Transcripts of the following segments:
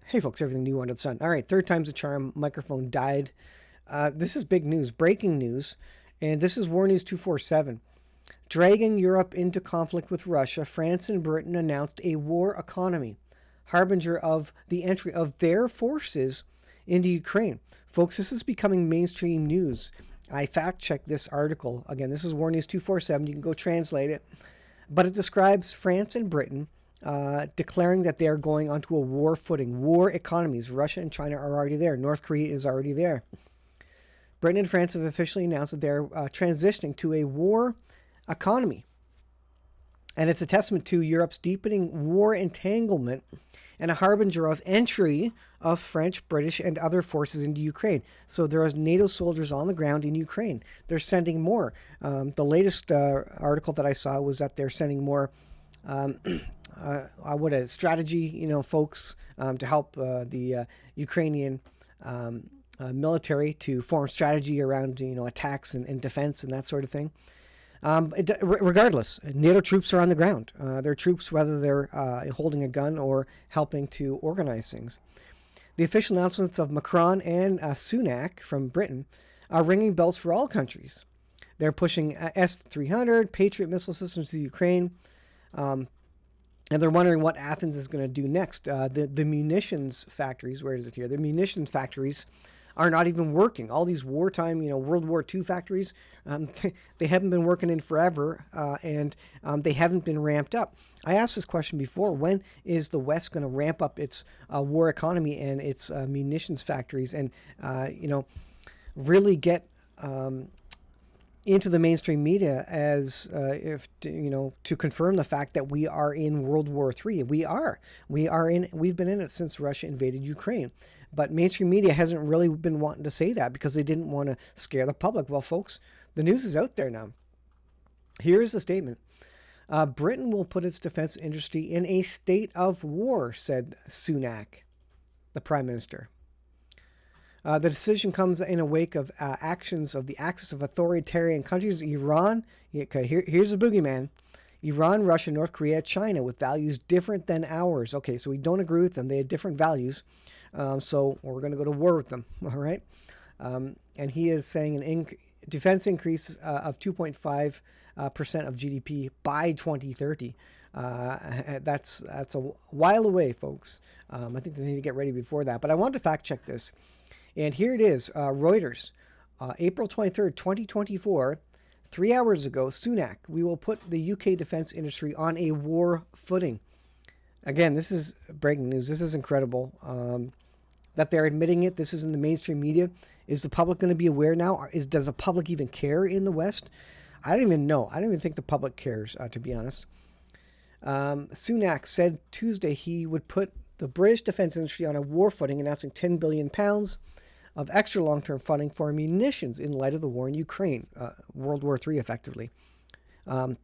Hey folks, everything new under the sun. All right, third time's a charm. Microphone died. This is big news, breaking news, and this is War News 247. Dragging Europe into conflict with Russia, France and Britain announced a war economy, harbinger of the entry of their forces into Ukraine. Folks, this is becoming mainstream news. I fact checked this article. Again, this is War News 247. You can go translate it. But it describes France and Britain declaring that they are going onto a war footing, war economies. Russia and China are already there. North Korea is already there. Britain and France have officially announced that they're transitioning to a war economy. And it's a testament to Europe's deepening war entanglement and a harbinger of entry of French, British, and other forces into Ukraine. So there are NATO soldiers on the ground in Ukraine. They're sending more. The latest article that I saw was that they're sending more what a strategy, folks, to help the Ukrainian military to form strategy around, attacks and defense and that sort of thing. Regardless, NATO troops are on the ground. They're troops whether they're holding a gun or helping to organize things. The official announcements of Macron and Sunak from Britain are ringing bells for all countries. They're pushing S-300 Patriot missile systems to Ukraine. And they're wondering what Athens is going to do next. The munitions factories, where is it here? The munitions factories are not even working. All these wartime, World War II factories, they haven't been working in forever, and they haven't been ramped up. I asked this question before. When is the West going to ramp up its war economy and its munitions factories and, really get into the mainstream media as to confirm the fact that we are in World War III. We've been in it since Russia invaded Ukraine. But mainstream media hasn't really been wanting to say that because they didn't want to scare the public. Well, folks, the news is out there now. Here is the statement. Britain will put its defense industry in a state of war, said Sunak, the Prime Minister. The decision comes in a wake of actions of the axis of authoritarian countries, Iran. Here's the boogeyman. Iran, Russia, North Korea, China, with values different than ours. Okay, so we don't agree with them. They have different values. So we're going to go to war with them. All right. And he is saying an defense increase of 2.5% of GDP by 2030. That's a while away, folks. I think they need to get ready before that. But I wanted to fact check this. And here it is, Reuters, April 23rd, 2024, 3 hours ago, Sunak, we will put the UK defense industry on a war footing. Again, this is breaking news. This is incredible that they're admitting it. This is in the mainstream media. Is the public going to be aware now? Does the public even care in the West? I don't even know. I don't even think the public cares, to be honest. Sunak said Tuesday he would put the British defense industry on a war footing, announcing £10 billion of extra long-term funding for munitions in light of the war in Ukraine, World War III, effectively. The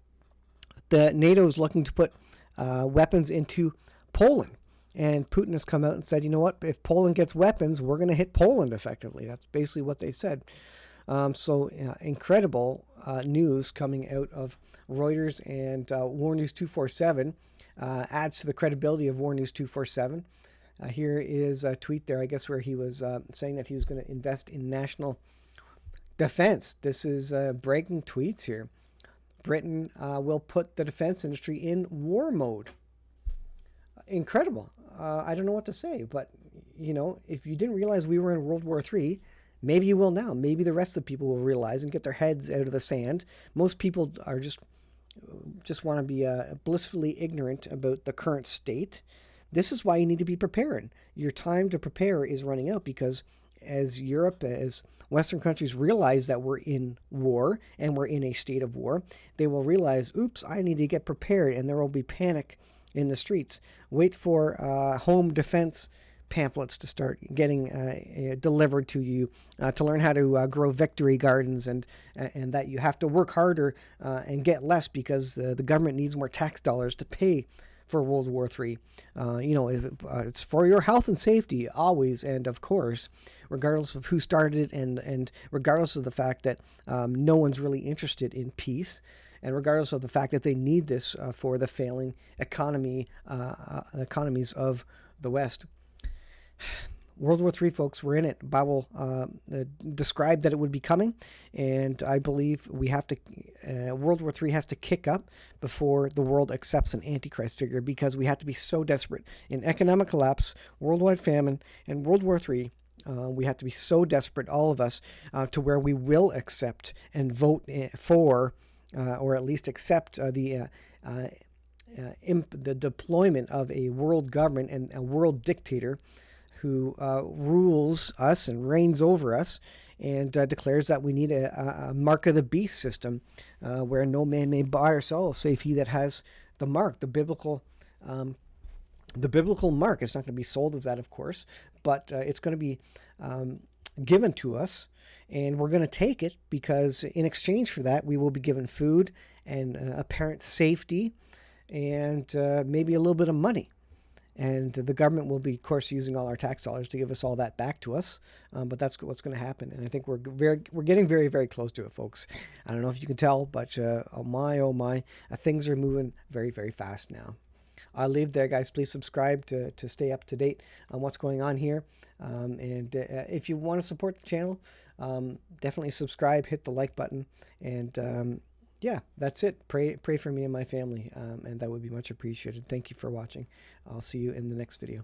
NATO is looking to put weapons into Poland, and Putin has come out and said, you know what, if Poland gets weapons, we're going to hit Poland effectively. That's basically what they said. Incredible news coming out of Reuters and War News 247 adds to the credibility of War News 247. Here is a tweet there, I guess, where he was saying that he was going to invest in national defense. This is breaking tweets here. Britain will put the defense industry in war mode. Incredible. I don't know what to say, but, if you didn't realize we were in World War III, maybe you will now. Maybe the rest of the people will realize and get their heads out of the sand. Most people are just want to be blissfully ignorant about the current state. This is why you need to be prepared. Your time to prepare is running out because as Europe, as Western countries realize that we're in war and we're in a state of war, they will realize, oops, I need to get prepared, and there will be panic in the streets. Wait for home defense pamphlets to start getting delivered to you to learn how to grow victory gardens and that you have to work harder and get less because the government needs more tax dollars to pay for World War III. It's for your health and safety always, and of course, regardless of who started it and regardless of the fact that no one's really interested in peace, and regardless of the fact that they need this for the failing economies of the West. World War III, folks, we're in it. Bible described that it would be coming, and I believe we have to. World War III has to kick up before the world accepts an Antichrist figure, because we have to be so desperate in economic collapse, worldwide famine, and World War III. We have to be so desperate, all of us, to where we will accept and vote for, or at least accept the deployment of a world government and a world dictator who rules us and reigns over us, and declares that we need a mark of the beast system, where no man may buy or sell save he that has the mark, the biblical mark. It's not going to be sold as that, of course, but it's going to be given to us, and we're going to take it, because in exchange for that, we will be given food and apparent safety, and maybe a little bit of money. And the government will be, of course, using all our tax dollars to give us all that back to us. But that's what's going to happen. And I think we're getting very, very close to it, folks. I don't know if you can tell, but oh my, things are moving very, very fast now. I'll leave there, guys. Please subscribe to stay up to date on what's going on here. And if you want to support the channel, definitely subscribe, hit the like button, and yeah, that's it. Pray for me and my family, and that would be much appreciated. Thank you for watching. I'll see you in the next video.